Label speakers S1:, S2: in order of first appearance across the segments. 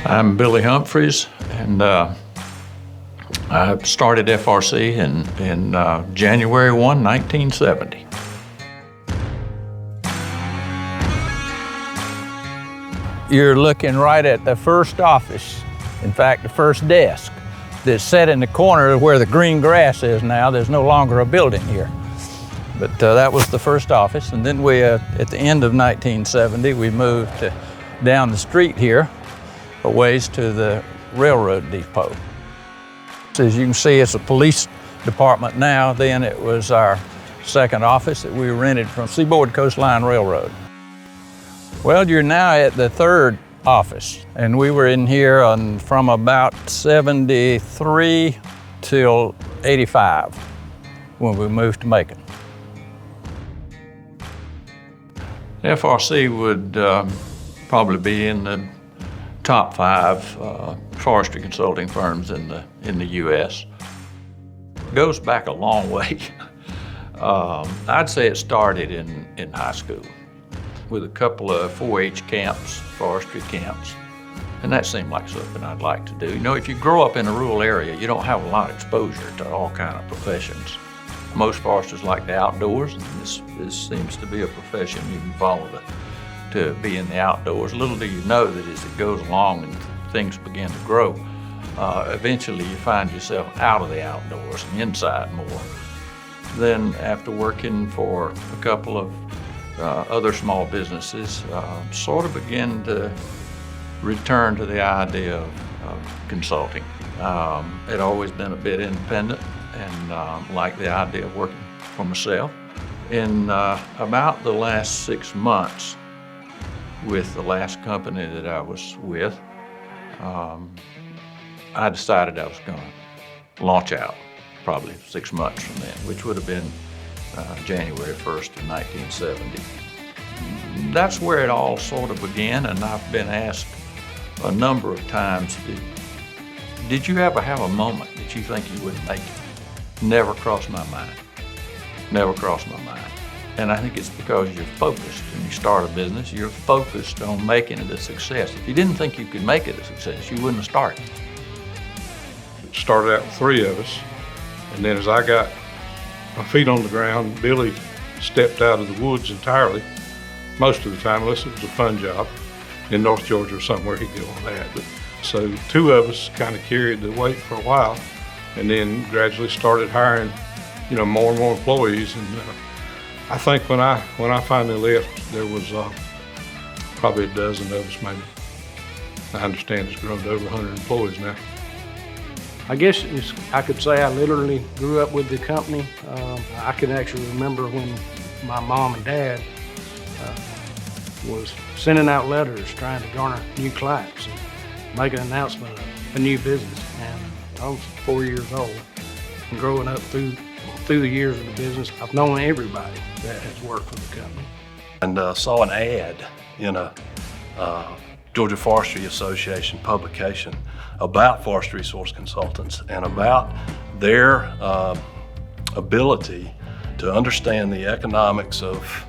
S1: I'm Billy Humphreys, and I started FRC in January 1, 1970. You're looking right at the first office, in fact, the first desk that's set in the corner where the green grass is now. There's no longer a building here. But that was the first office, and then we, at the end of 1970, we moved down the street here a ways to the railroad depot. As you can see, it's a police department now. Then it was our second office that we rented from Seaboard Coastline Railroad. Well, you're now at the third office, and we were in here from about 73 till 85 when we moved to Macon. FRC would probably be in the top 5 forestry consulting firms in the U.S. Goes back a long way. I'd say it started in high school with a couple of 4-H camps, forestry camps, and that seemed like something I'd like to do. You know, if you grow up in a rural area, you don't have a lot of exposure to all kind of professions. Most foresters like the outdoors, and this seems to be a profession you can follow to be in the outdoors. Little do you know that as it goes along and things begin to grow, eventually you find yourself out of the outdoors and inside more. Then after working for a couple of other small businesses, sort of begin to return to the idea of consulting. I'd always been a bit independent and liked the idea of working for myself. In about the last 6 months with the last company that I was with, I decided I was going to launch out probably 6 months from then, which would have been January 1st of 1970. That's where it all sort of began, and I've been asked a number of times, did you ever have a moment that you think you wouldn't make it? Never crossed my mind. Never crossed my mind. And I think it's because you're focused. When you start a business, you're focused on making it a success. If you didn't think you could make it a success, you wouldn't have started.
S2: It started out with 3 of us, and then as I got my feet on the ground, Billy stepped out of the woods entirely, most of the time, unless it was a fun job in North Georgia or somewhere he'd go on that. But, so 2 of us kind of carried the weight for a while, and then gradually started hiring, more and more employees. And I think when I finally left, there was probably a dozen of us, maybe. I understand it's grown to over 100 employees now.
S3: I guess I could say I literally grew up with the company. I can actually remember when my mom and dad was sending out letters trying to garner new clients and make an announcement of a new business. And I was 4 years old. And growing up through the years of the business, I've known everybody that has worked for the company.
S4: And saw an ad in a Georgia Forestry Association publication about forest resource consultants and about their ability to understand the economics of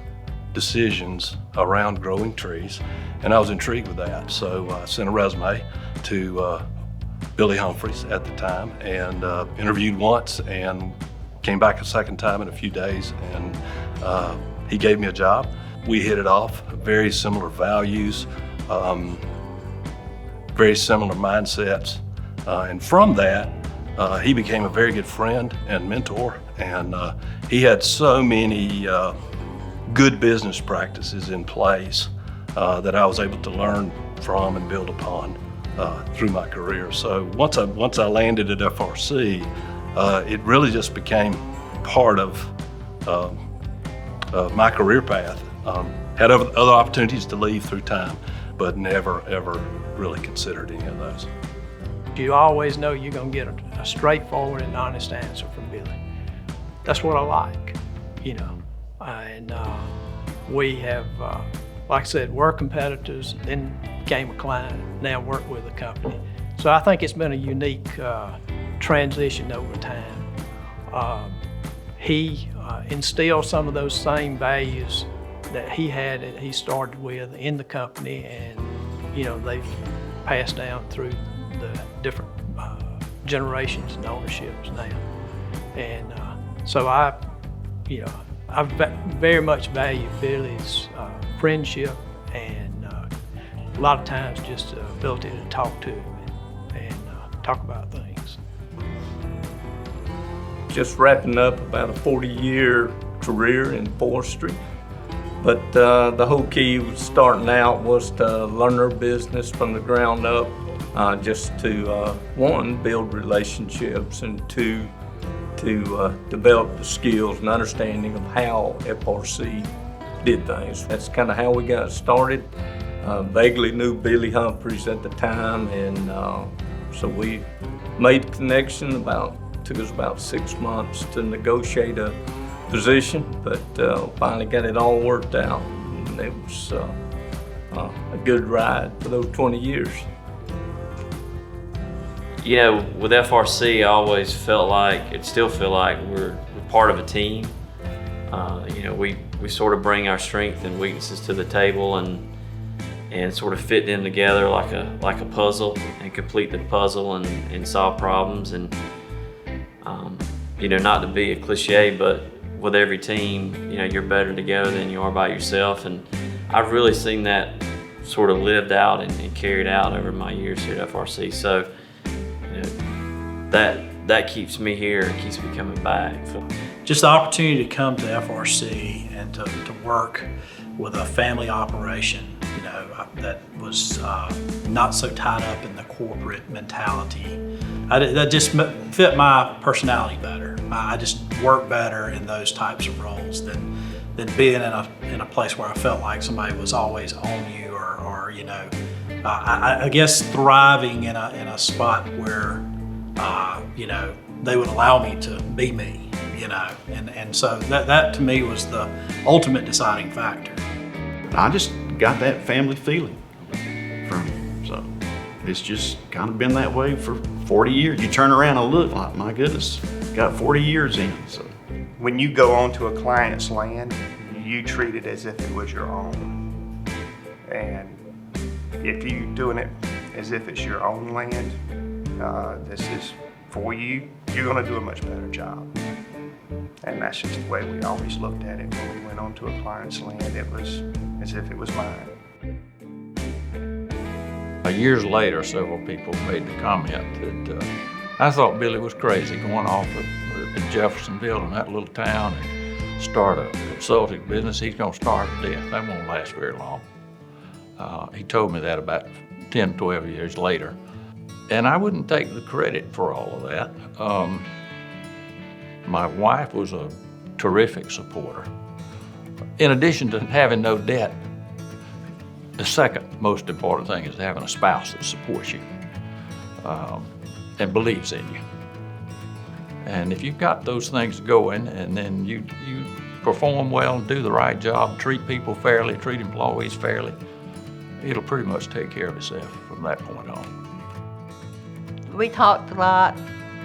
S4: decisions around growing trees, and I was intrigued with that. So I sent a resume to Billy Humphreys at the time and interviewed once and came back a second time in a few days, and he gave me a job. We hit it off, very similar values, very similar mindsets, and from that, he became a very good friend and mentor, and he had so many good business practices in place that I was able to learn from and build upon through my career. So once I landed at FRC, it really just became part of my career path. Had other opportunities to leave through time, but never, ever really considered any of those.
S5: You always know you're going to get a straightforward and honest answer from Billy. That's what I like, and we have, like I said, we're competitors, then became a client, now work with a company. So I think it's been a unique transition over time. He instilled some of those same values that he started with in the company, and they've passed down through the different generations and ownerships now. And so I very much value Billy's friendship, and a lot of times just the ability to talk to him and talk about things.
S6: Just wrapping up about a 40-year career in forestry. But the whole key was starting out was to learn our business from the ground up, just to, one, build relationships, and two, to develop the skills and understanding of how FRC did things. That's kind of how we got started. Vaguely knew Billy Humphreys at the time, and so we made a connection. Took us about 6 months to negotiate a position, but finally got it all worked out. And it was a good ride for those 20 years.
S7: You know, with FRC, I always felt like, still feel like we're part of a team. You know, we sort of bring our strengths and weaknesses to the table and sort of fit them together like a puzzle and complete the puzzle and solve problems. And you know, not to be a cliche, but with every team, you know, you're better together than you are by yourself. And I've really seen that sort of lived out and carried out over my years here at FRC. So, you know, that keeps me here and keeps me coming back.
S8: Just the opportunity to come to FRC and to work with a family operation, you know, that was not so tied up in the corporate mentality. That just fit my personality better. I just work better in those types of roles than being in a place where I felt like somebody was always on you, or you know, I guess thriving in a spot where you know, they would allow me to be me, you know, and so that to me was the ultimate deciding factor.
S9: I just got that family feeling from him, so it's just kind of been that way for 40 years. You turn around and look like, my goodness, got 40 years in. So
S10: when you go onto a client's land, you treat it as if it was your own. And if you're doing it as if it's your own land, this is for you, you're gonna do a much better job. And that's just the way we always looked at it. When we went onto a client's land, it was as if it was mine.
S1: Years later, several people made the comment that I thought Billy was crazy going off at Jeffersonville in that little town and start a consulting business. He's gonna starve to death. That won't last very long. He told me that about 10, 12 years later. And I wouldn't take the credit for all of that. My wife was a terrific supporter. In addition to having no debt, the second most important thing is having a spouse that supports you and believes in you. And if you've got those things going, and then you perform well and do the right job, treat people fairly, treat employees fairly, it'll pretty much take care of itself from that point on.
S11: We talked a lot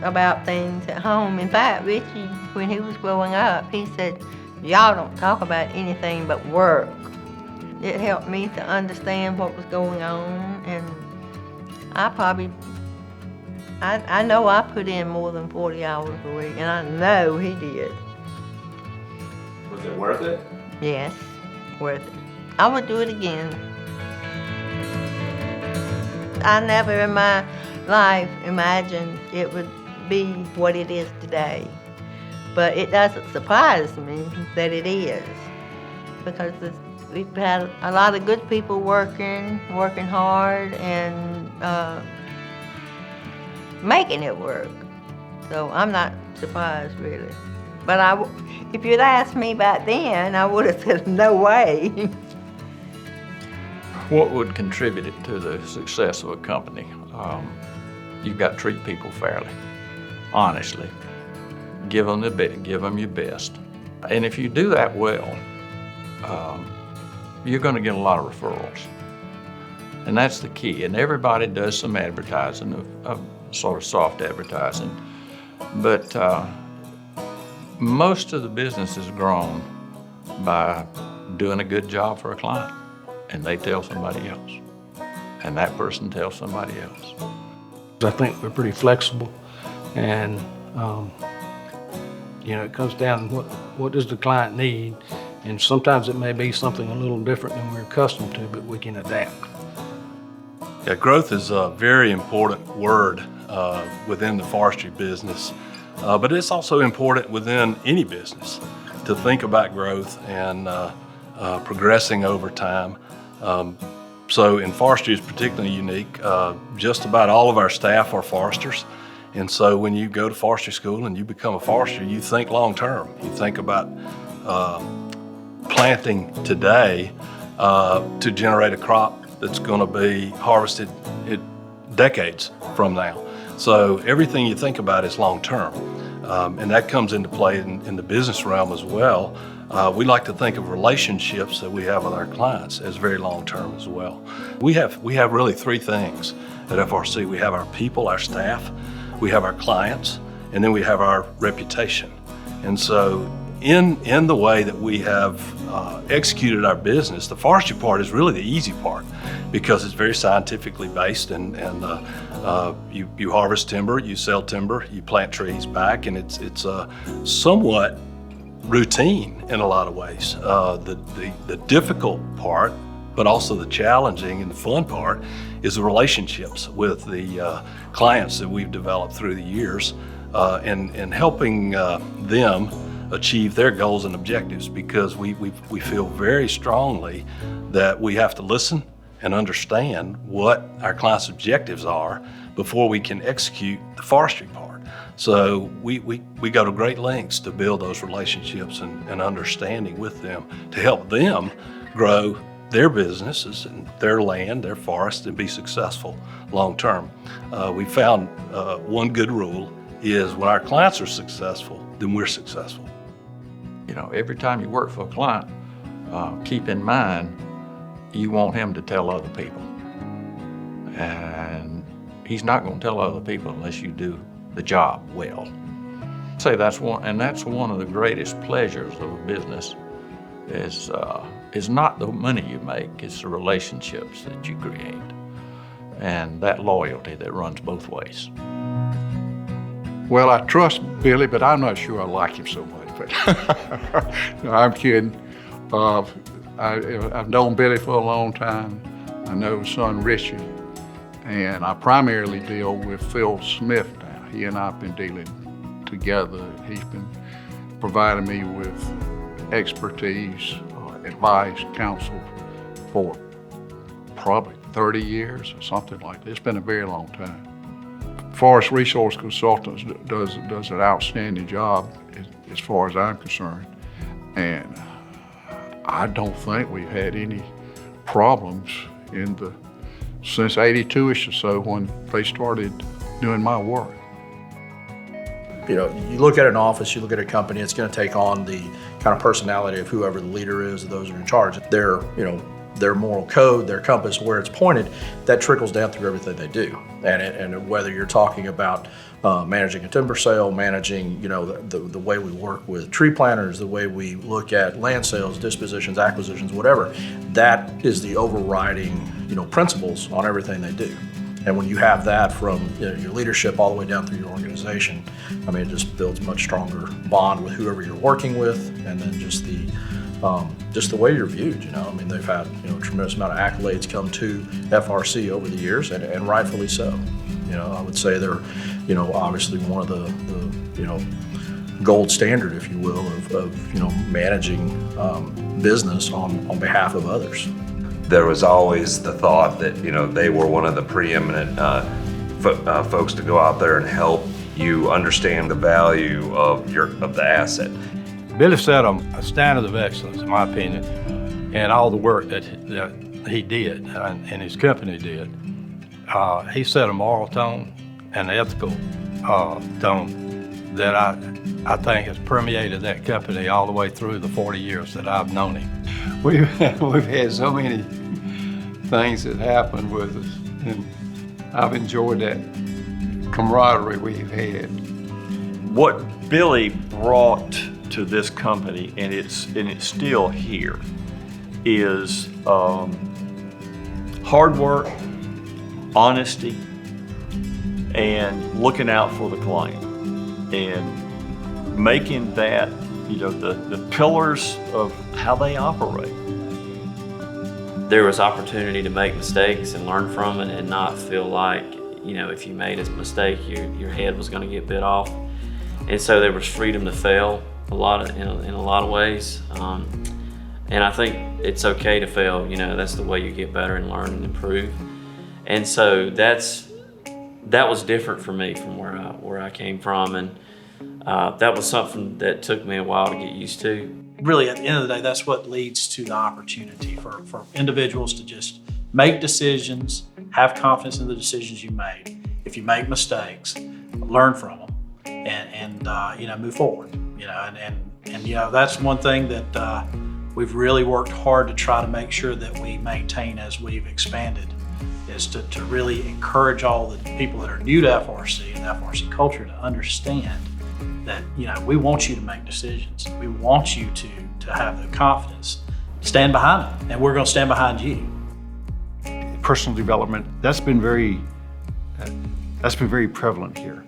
S11: about things at home. In fact, Richie, when he was growing up, he said, y'all don't talk about anything but work. It helped me to understand what was going on, and I know I put in more than 40 hours a week, and I know he did.
S7: Was it worth it?
S11: Yes, worth it. I would do it again. I never in my life imagined it would be what it is today. But it doesn't surprise me that it is, because we've had a lot of good people working hard and making it work. So I'm not surprised, really. But if you'd asked me back then, I would have said, no way.
S1: What would contribute to the success of a company? You've got to treat people fairly, honestly. Give them your best. And if you do that well, you're going to get a lot of referrals. And that's the key. And everybody does some advertising, of sort of soft advertising. But most of the business is grown by doing a good job for a client, and they tell somebody else. and that person tells somebody else.
S3: I think we're pretty flexible, and it comes down to what does the client need, and sometimes it may be something a little different than we're accustomed to, but we can adapt.
S4: Yeah, growth is a very important word within the forestry business, but it's also important within any business to think about growth and progressing over time. So in forestry is particularly unique. Just about all of our staff are foresters. And so when you go to forestry school and you become a forester, you think long term. You think about planting today to generate a crop that's going to be harvested decades from now. So everything you think about is long term. And that comes into play in the business realm as well. We like to think of relationships that we have with our clients as very long term as well. We have really three things at FRC. We have our people, our staff, we have our clients, and then we have our reputation. And so in the way that we have executed our business, the forestry part is really the easy part because it's very scientifically based, and you harvest timber, you sell timber, you plant trees back, and it's somewhat routine in a lot of ways. The difficult part, but also the challenging and the fun part, is the relationships with the clients that we've developed through the years, and helping them achieve their goals and objectives, because we feel very strongly that we have to listen and understand what our clients' objectives are before we can execute the forestry part. So we go to great lengths to build those relationships and understanding with them to help them grow their businesses and their land, their forest, and be successful long term. We found one good rule is when our clients are successful, then we're successful.
S1: Every time you work for a client, keep in mind you want him to tell other people. And he's not going to tell other people unless you do the job well. Say that's one of the greatest pleasures of a business is not the money you make, it's the relationships that you create and that loyalty that runs both ways.
S12: Well, I trust Billy, but I'm not sure I like him so much. But no, I'm kidding. I've known Billy for a long time. I know his son Richie, and I primarily deal with Phil Smith now. He and I have been dealing together. He's been providing me with expertise, advice, counsel for probably 30 years or something like that. It's been a very long time. Forest Resource Consultants does an outstanding job as far as I'm concerned, and I don't think we've had any problems since 82-ish or so when they started doing my work.
S8: You look at an office, you look at a company, it's going to take on the kind of personality of whoever the leader is, those who are in charge. Their moral code, their compass, where it's pointed, that trickles down through everything they do. And whether you're talking about managing a timber sale, managing the way we work with tree planters, the way we look at land sales, dispositions, acquisitions, whatever, that is the overriding principles on everything they do. And when you have that from your leadership all the way down through your organization, it just builds a much stronger bond with whoever you're working with, and then just the way you're viewed. They've had a tremendous amount of accolades come to FRC over the years, and rightfully so. I would say they're obviously one of the gold standard, if you will, of managing business on behalf of others.
S13: There was always the thought that they were one of the preeminent folks to go out there and help you understand the value of the asset.
S2: Billy set a standard of excellence, in my opinion, and all the work that he did and his company did. He set a moral tone and an ethical tone that I think has permeated that company all the way through the 40 years that I've known him.
S14: We've had so many things that happened with us, and I've enjoyed that camaraderie we've had.
S15: What Billy brought to this company, and it's still here, is hard work, honesty, and looking out for the client, and making that, the pillars of how they operate.
S7: There was opportunity to make mistakes and learn from it and not feel like, if you made a mistake, your head was going to get bit off. And so there was freedom to fail in a lot of ways. And I think it's okay to fail. That's the way you get better and learn and improve. And so that was different for me from where I came from, and that was something that took me a while to get used to.
S8: Really, at the end of the day, that's what leads to the opportunity for individuals to just make decisions, have confidence in the decisions you made. If you make mistakes, learn from them, and move forward. And that's one thing that we've really worked hard to try to make sure that we maintain as we've expanded, is to really encourage all the people that are new to FRC and the FRC culture to understand that we want you to make decisions. We want you to have the confidence, stand behind them, and we're going to stand behind you.
S16: Personal development, that's been very prevalent here.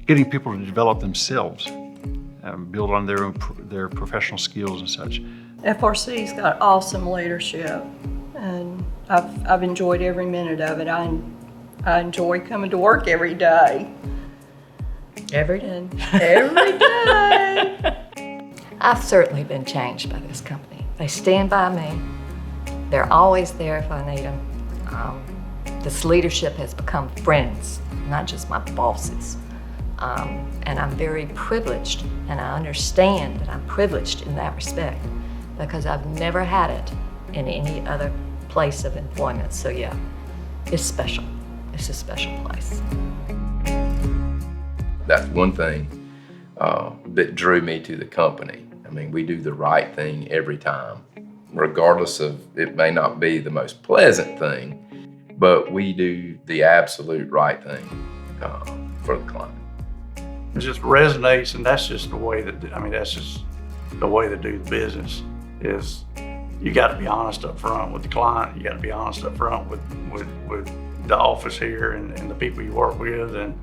S16: Getting people to develop themselves, build on their professional skills and such.
S17: FRC's got awesome leadership, and I've enjoyed every minute of it. I enjoy coming to work every day.
S18: Every day?
S17: Every day.
S18: I've certainly been changed by this company. They stand by me. They're always there if I need them. This leadership has become friends, not just my bosses. And I'm very privileged, and I understand that I'm privileged in that respect because I've never had it in any other place of employment. So yeah, it's special. It's a special place.
S19: That's one thing that drew me to the company. I mean, we do the right thing every time, regardless of, it may not be the most pleasant thing, but we do the absolute right thing for the client.
S3: It just resonates, and that's just the way that's just the way to do the business. Is you got to be honest up front with the client. You got to be honest up front with the office here and the people you work with, and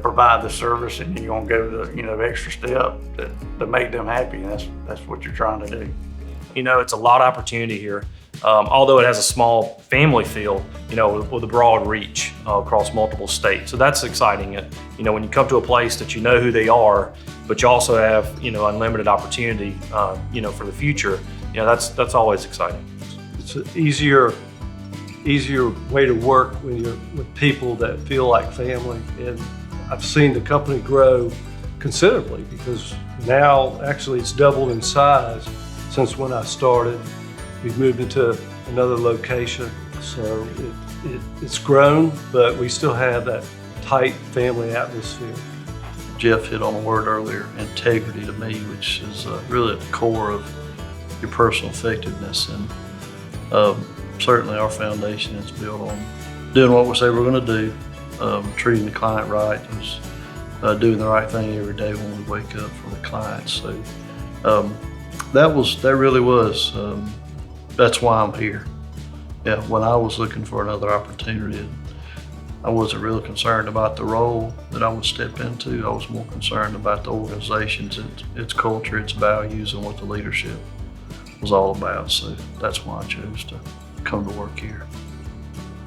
S3: provide the service, and you're gonna go the extra step to make them happy, and that's what you're trying to do.
S20: It's a lot of opportunity here. Although it has a small family feel, with a broad reach across multiple states. So that's exciting. When you come to a place that you know who they are, but you also have, unlimited opportunity, for the future, that's always exciting.
S21: It's an easier way to work when you're with people that feel like family. And I've seen the company grow considerably because now actually it's doubled in size since when I started. We've moved into another location, so it's grown, but we still have that tight family atmosphere.
S2: Jeff hit on a word earlier, integrity to me, which is really at the core of your personal effectiveness. And certainly our foundation is built on doing what we say we're going to do, treating the client right, and doing the right thing every day when we wake up for the clients. So that really was. That's why I'm here. Yeah, when I was looking for another opportunity, I wasn't really concerned about the role that I would step into. I was more concerned about the organization's, its culture, its values, and what the leadership was all about. So that's why I chose to come to work here.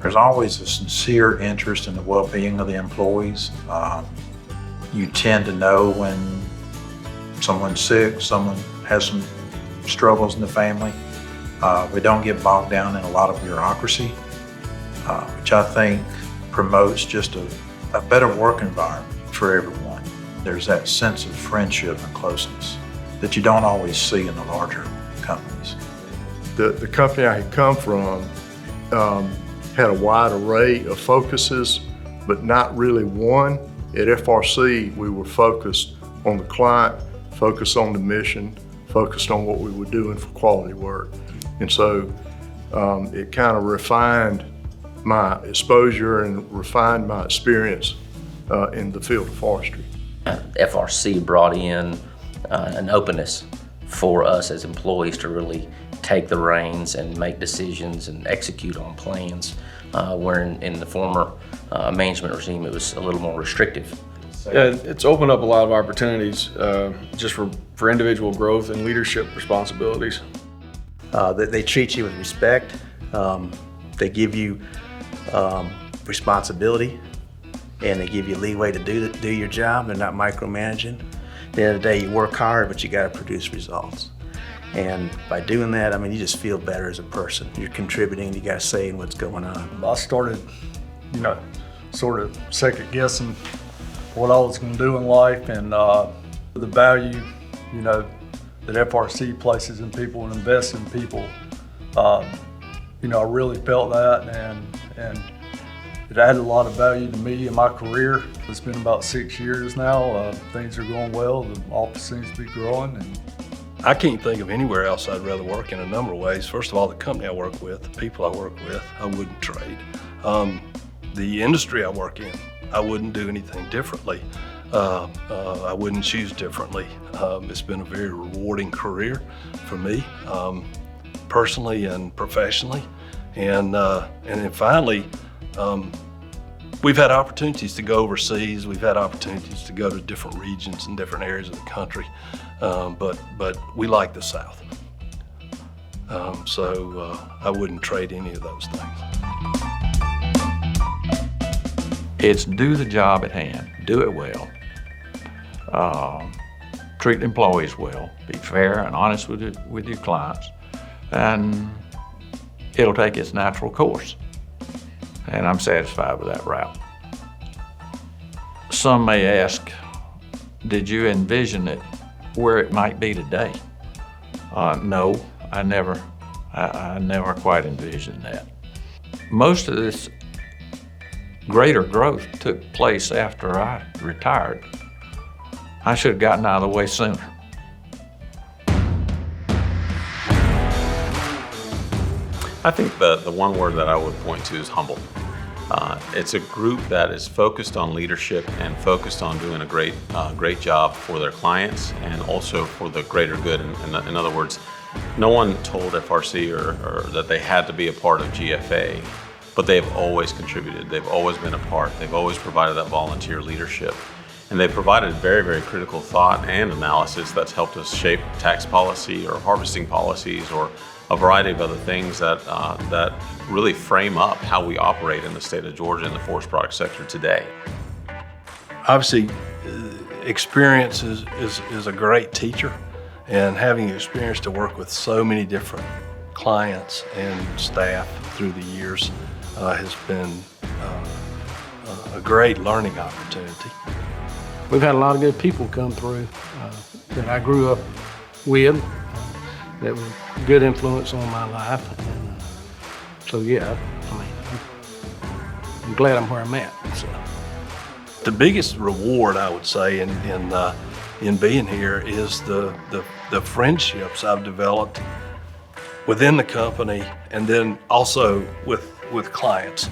S22: There's always a sincere interest in the well-being of the employees. You tend to know when someone's sick, someone has some struggles in the family. We don't get bogged down in a lot of bureaucracy, which I think promotes just a better work environment for everyone. There's that sense of friendship and closeness that you don't always see in the larger companies.
S23: The company I had come from had a wide array of focuses, but not really one. At FRC, we were focused on the client, focused on the mission, focused on what we were doing for quality work. And so it kind of refined my exposure and refined my experience in the field of forestry.
S24: FRC brought in an openness for us as employees to really
S5: take the reins and make decisions and execute on plans, where in the former management regime it was a little more restrictive.
S6: Yeah, it's opened up a lot of opportunities just for individual growth and leadership responsibilities.
S9: They treat you with respect. They give you responsibility, and they give you leeway to do your job. They're not micromanaging. At the end of the day, you work hard, but you got to produce results. And by doing that, I mean, you just feel better as a person. You're contributing, you got a say in what's going on.
S21: I started, sort of second guessing what I was going to do in life, and the value, that FRC places in people and invests in people. I really felt that, and it added a lot of value to me in my career. It's been about 6 years now. Things are going well. The office seems to be growing. And
S2: I can't think of anywhere else I'd rather work in a number of ways. First of all, the company I work with, the people I work with, I wouldn't trade. The industry I work in, I wouldn't do anything differently. I wouldn't choose differently. It's been a very rewarding career for me, personally and professionally. And then finally, we've had opportunities to go overseas. We've had opportunities to go to different regions and different areas of the country. But we like the South. So I wouldn't trade any of those things.
S1: It's do the job at hand, do it well, treat employees well, be fair and honest with your clients, and it'll take its natural course. And I'm satisfied with that route. Some may ask, did you envision it where it might be today? No, I never quite envisioned that. Most of this greater growth took place after I retired. I should have gotten out of the way sooner.
S24: I think the one word that I would point to is humble. It's a group that is focused on leadership and focused on doing a great job for their clients and also for the greater good. In other words, no one told FRC or that they had to be a part of GFA, but they've always contributed. They've always been a part. They've always provided that volunteer leadership. And they've provided very, very critical thought and analysis that's helped us shape tax policy or harvesting policies or a variety of other things that really frame up how we operate in the state of Georgia in the forest product sector today.
S2: Obviously, experience is a great teacher, and having experience to work with so many different clients and staff through the years has been a great learning opportunity.
S3: We've had a lot of good people come through that I grew up with that were good influence on my life. And, so yeah, I'm glad I'm where I'm at. So.
S2: The biggest reward, I would say, in being here is the friendships I've developed within the company and then also with clients.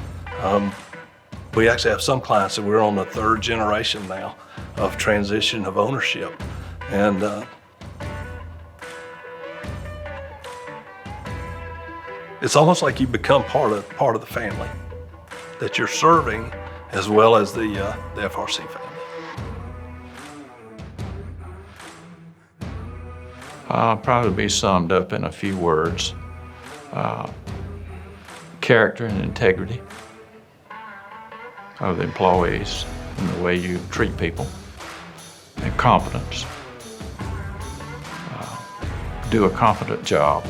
S2: We actually have some clients that we're on the third generation now of transition of ownership. And it's almost like you become part of the family that you're serving, as well as the FRC family.
S1: Probably be summed up in a few words. Character and integrity of the employees and the way you treat people, and competence. Do a competent job.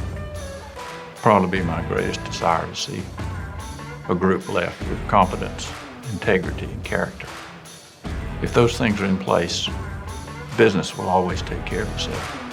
S1: Probably be my greatest desire to see a group left with competence, integrity, and character. If those things are in place, business will always take care of itself.